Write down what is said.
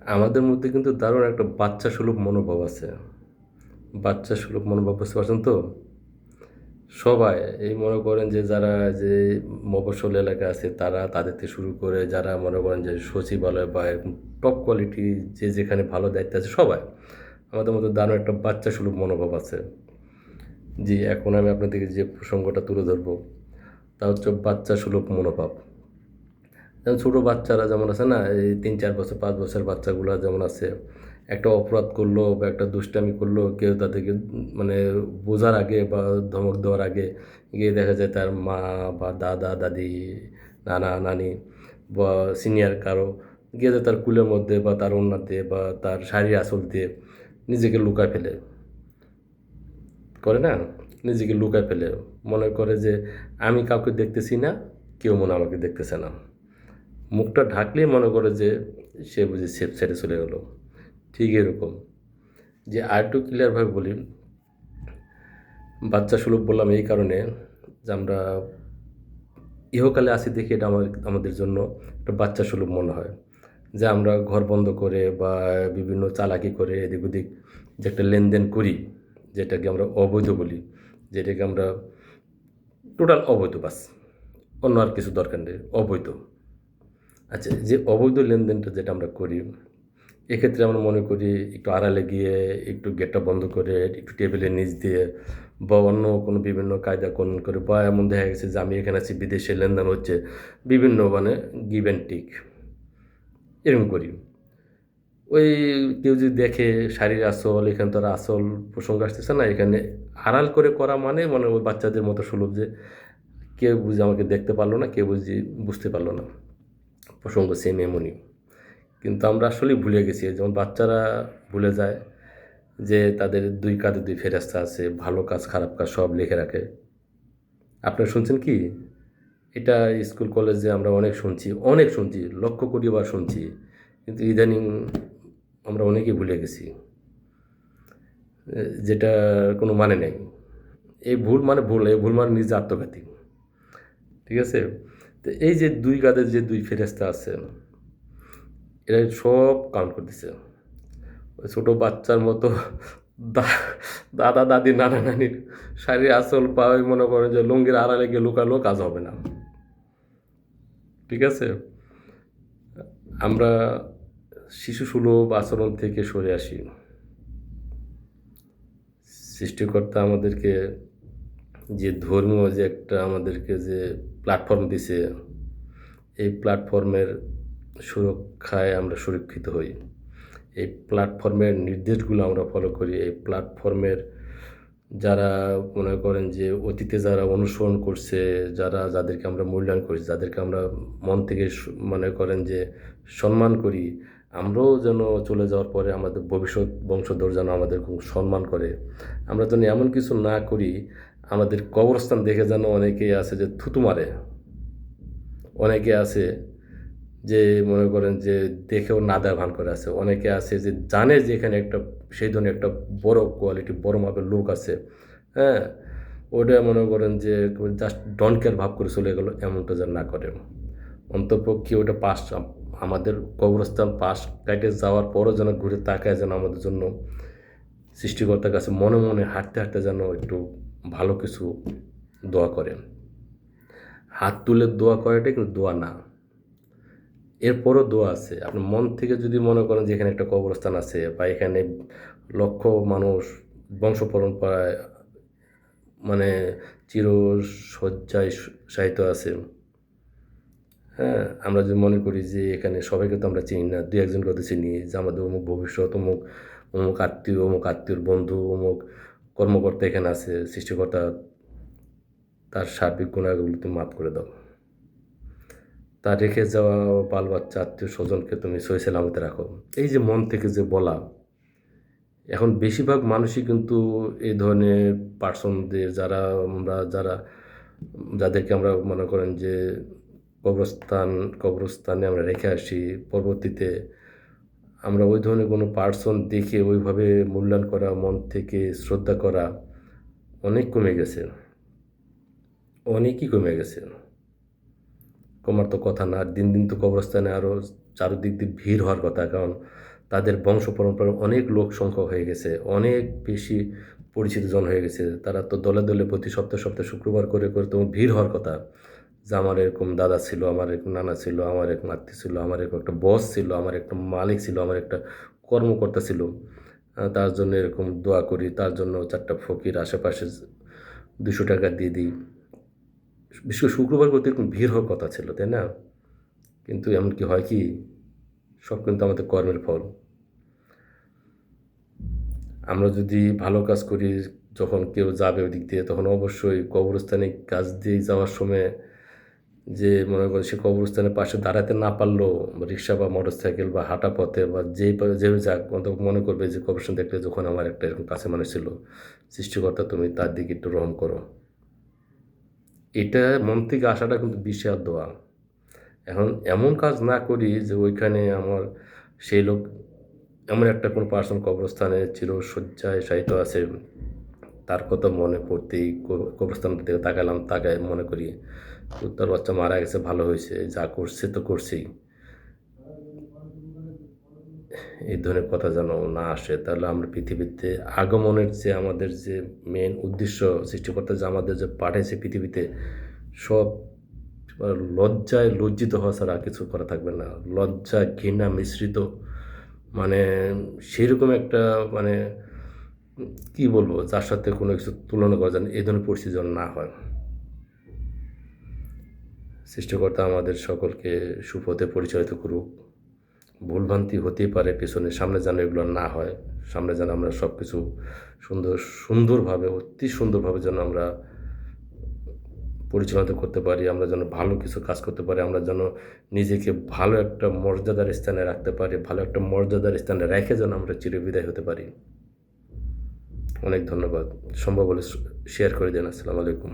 আমাদের মধ্যে কিন্তু দারুণ একটা বাচ্চা সুলভ মনোভাব আছে। বাচ্চা সুলভ মনোভাব বুঝতে পারছেন তো? সবাই এই মনে করেন যে যারা যে মফস্বল এলাকায় আছে তারা তাদের থেকে শুরু করে যারা মনে করেন যে সচিবালয় বা এরকম টপ কোয়ালিটি যে যেখানে ভালো দায়িত্বে আছে সবাই। আমাদের মধ্যে দারুণ একটা বাচ্চা সুলভ মনোভাব আছে। জি, এখন আমি আপনাদেরকে যে প্রসঙ্গটা তুলে ধরবো তা হচ্ছে বাচ্চা সুলভ মনোভাব। যেমন ছোটো বাচ্চারা যেমন আছে না, এই 3-4 বছর 5 বছর বাচ্চাগুলো যেমন আছে, একটা অপরাধ করলো বা একটা দুষ্টামি করলো, কেউ তাদেরকে মানে বোঝার আগে বা ধমক দেওয়ার আগে গিয়ে দেখা যায় তার মা বা দাদা দাদি, নানা নানি বা সিনিয়র কারো গিয়ে যায় তার কুলের মধ্যে বা তার ওড়না দিয়ে বা তার শাড়ির আঁচল দিয়ে নিজেকে লুকায় ফেলে, করে না? নিজেকে লুকায় ফেলে, মনে করে যে আমি কাউকে দেখতেছি না, কেউ মনে হয় আমাকে দেখতেছে না। মুখটা ঢাকলেই মনে করে যে সে বুঝি সেফ সাইডে চলে গেল। ঠিক এরকম যে আরেকটু ক্লিয়ারভাবে বলি, বাচ্চা সুলভ বললাম এই কারণে যে আমরা ইহকালে আসি দেখি এটা আমাদের জন্য একটা বাচ্চা সুলভ মনে হয়। যে আমরা ঘর বন্ধ করে বা বিভিন্ন চালাকি করে এদিক ওদিক যে একটা লেনদেন করি, যেটাকে আমরা অবৈধ বলি, যেটাকে আমরা টোটাল অবৈধ, বাস, অন্য আর কিছু দরকার নেই, অবৈধ। আচ্ছা, যে অবৈধ লেনদেনটা যেটা আমরা করি, এক্ষেত্রে আমরা মনে করি একটু আড়ালে গিয়ে একটু গেটটা বন্ধ করে একটু টেবিলের নিচ দিয়ে বা অন্য কোনো বিভিন্ন কায়দা কানুন করে বা এমন দেখা গেছে যে আমি এখানে আছি, বিদেশে লেনদেন হচ্ছে, বিভিন্ন মানে গিভ অ্যান্ড টেক এরকম করি। ওই কেউ যদি দেখে শাড়ির আঁচল, এখানে তো আর আঁচল প্রসঙ্গ আসতেছে না, এখানে আড়াল করে করা মানে মানে ওই বাচ্চাদের মতো সুলভ যে কেউ বুঝি আমাকে দেখতে পারলো না, কেউ বুঝি বুঝতে পারলো না, প্রসঙ্গ সেম এমনই। কিন্তু আমরা আসলেই ভুলে গেছি, যেমন বাচ্চারা ভুলে যায় যে তাদের 2 কাঁধে 2 ফেরেশতা আছে, ভালো কাজ খারাপ কাজ সব লিখে রাখে। আপনারা শুনছেন কি? এটা স্কুল কলেজে আমরা অনেক শুনছি, লক্ষ কোটি বার শুনছি। কিন্তু ইদানিং আমরা অনেকেই ভুলে গেছি। যেটার কোনো মানে নেই। এই ভুল মানে ভুল, এই ভুল মানে নিজে আত্মঘাতী। ঠিক আছে? তো এই যে 2 কাঁধে যে 2 ফেরেশতা আছে, এরা সব কাউন্ট করতেছে। ওই ছোটো বাচ্চার মতো দা দাদা দাদি নানা নানির শাড়ির আঁচল বা ওই মনে করেন যে লুঙ্গির আড়ালে গিয়ে লুকালেও কাজ হবে না। ঠিক আছে? আমরা শিশুসুলভ আচরণ থেকে সরে আসি। সৃষ্টিকর্তা আমাদেরকে যে ধর্মীয় যে একটা আমাদেরকে যে প্ল্যাটফর্ম দিছে, এই প্ল্যাটফর্মের সুরক্ষায় আমরা সুরক্ষিত হই। এই প্ল্যাটফর্মের নির্দেশগুলো আমরা ফলো করি। এই প্ল্যাটফর্মের যারা মনে করেন যে অতীতে যারা অনুসরণ করছে, যাদেরকে আমরা মূল্যায়ন করি, যাদেরকে আমরা মন থেকে মনে করেন যে সম্মান করি, আমরাও যেন চলে যাওয়ার পরে আমাদের ভবিষ্যৎ বংশধর যেন আমাদের খুব সম্মান করে। আমরা যেন এমন কিছু না করি, আমাদের কবরস্থান দেখে যেন অনেকেই আছে যে থুতু মারে। অনেকে আছে যে মনে করেন যে দেখেও নাদার ভান করে আছে। অনেকে আছে যে জানে যে এখানে একটা সেই ধরনের একটা বড় কোয়ালিটি, বড় মাপের লোক আছে। হ্যাঁ? ওটা মনে করেন যে জাস্ট ডোন্ট কেয়ার ভাব করে চলে গেল, এমনটা যেন না করে। অন্ততপক্ষে ওটা পাশ আমাদের কবরস্থান পাশ কাইটে যাওয়ার পরও যেন ঘুরে তাকায়, যেন আমাদের জন্য সৃষ্টিকর্তার কাছে মনে মনে হাঁটতে হাঁটতে যেন একটু ভালো কিছু দোয়া করে। হাত তুলে দোয়া করাটাই কিন্তু দোয়া না। এরপরও দোয়া আছে। আপনি মন থেকে যদি মনে করেন যে এখানে একটা কবরস্থান আছে বা এখানে লক্ষ মানুষ বংশ পরম্পরায় মানে চিরশয্যায় শায়িত আছে। হ্যাঁ? আমরা যদি মনে করি যে এখানে সবাইকে তো আমরা চিনি না। ২-১ জনকে হয়তো চিনি যে আমাদের অমুক ভবিষ্যৎ, অমুক আত্মীয়, অমুক আত্মীয়র বন্ধু, অমুক কর্মকর্তা এখানে আছে। সৃষ্টিকর্তা তার সার্বিক গুনাহগুলো তুমি মাফ করে দাও। তার রেখে যাওয়া বাল-বাচ্চা, আত্মীয়-স্বজনকে তুমি সহি সালামতে রাখো। এই যে মন থেকে যে বলা, এখন বেশিরভাগ মানুষই কিন্তু এই ধরনের পার্সনদের যাদেরকে আমরা মনে করেন যে কবরস্থানে আমরা রেখে আসি, পরবর্তীতে আমরা ওই ধরনের কোনো পার্সন দেখে ওইভাবে মূল্যায়ন করা, মন থেকে শ্রদ্ধা করা অনেক কমে গেছে। অনেকই কমে গেছে। কমার তো কথা না। দিন দিন তো কবরস্থানে আরও চারদিক দিয়ে ভিড় হওয়ার কথা। কারণ তাদের বংশ পরম্পরা অনেক লোক সংখ্যা হয়ে গেছে, অনেক বেশি পরিচিত জন হয়ে গেছে। তারা তো দলে দলে প্রতি সপ্তাহে সপ্তাহে শুক্রবার করে করে তো ভিড় হওয়ার কথা, যে আমার এরকম দাদা ছিল, আমার এরকম নানা ছিল, আমার এরকম আত্মীয় ছিল, আমার এরকম একটা বস ছিল, আমার একটা মালিক ছিল, আমার একটা কর্মকর্তা ছিল, তার জন্য এরকম দোয়া করি, তার জন্য 4টা ফকির আশেপাশে 200 টাকা দিয়ে দিই। বিশেষ করে শুক্রবার করতে এরকম ভিড় হওয়ার কথা ছিল, তাই না? কিন্তু এমন কি হয় কি, সব কিন্তু আমাদের কর্মের ফল। আমরা যদি ভালো কাজ করি, যখন কেউ যাবে ওই দিক দিয়ে, তখন অবশ্যই কবরস্থানে কাজ দিয়ে যাওয়ার সময় যে মনে করেন সে কবরস্থানের পাশে দাঁড়াতে না পারলেও রিক্সা বা মোটরসাইকেল বা হাঁটা পথে বা যে যাক, অন্তত মনে করবে যে কবরস্থান দেখলে যখন আমার একটা এরকম কাছে মানুষ ছিল, সৃষ্টিকর্তা তুমি তার দিকে একটু রহম করো। এটা মন থেকে আসাটা কিন্তু বিশাল দোয়া। এখন এমন কাজ না করি যে ওইখানে আমার সেই লোক, এমন একটা কোনো পার্সন কবরস্থানে চিরশয্যায় শায়িত আছে, তার কথা মনে পড়তেই কবরস্থানের দিকে তাকালাম, তাকায় মনে করি তার বাচ্চা মারা গেছে, ভালো হয়েছে, যা করছে তো করছেই। এই ধরনের কথা যেন না আসে, তাহলে আমরা পৃথিবীতে আগমনের যে আমাদের যে মেন উদ্দেশ্য, সৃষ্টিকর্তা যে আমাদের যে পাঠাইছে পৃথিবীতে, সব লজ্জায় লজ্জিত হওয়া ছাড়া আর কিছু করা থাকবে না। লজ্জা ঘৃণা মিশ্রিত, মানে সেরকম একটা, মানে কি বলবো, যার সাথে কোনো কিছু তুলনা করা যায় না, এই ধরনের পরিস্থিতি যেন না হয়। সৃষ্টিকর্তা আমাদের সকলকে সুপথে পরিচালিত করুক। ভুলভ্রান্তি হতেই পারে পেছনে, সামনে যেন এগুলো না হয়। সামনে যেন আমরা সব কিছু সুন্দরভাবে, অতি সুন্দরভাবে যেন আমরা পরিচালিত করতে পারি, আমরা যেন ভালো কিছু কাজ করতে পারি, আমরা যেন নিজেকে ভালো একটা মর্যাদার স্থানে রাখতে পারি, ভালো একটা মর্যাদার স্থানে রেখে যেন আমরা চিরবিদায় হতে পারি। অনেক ধন্যবাদ। সম্ভব হলে শেয়ার করে দিন। আসসালামু আলাইকুম।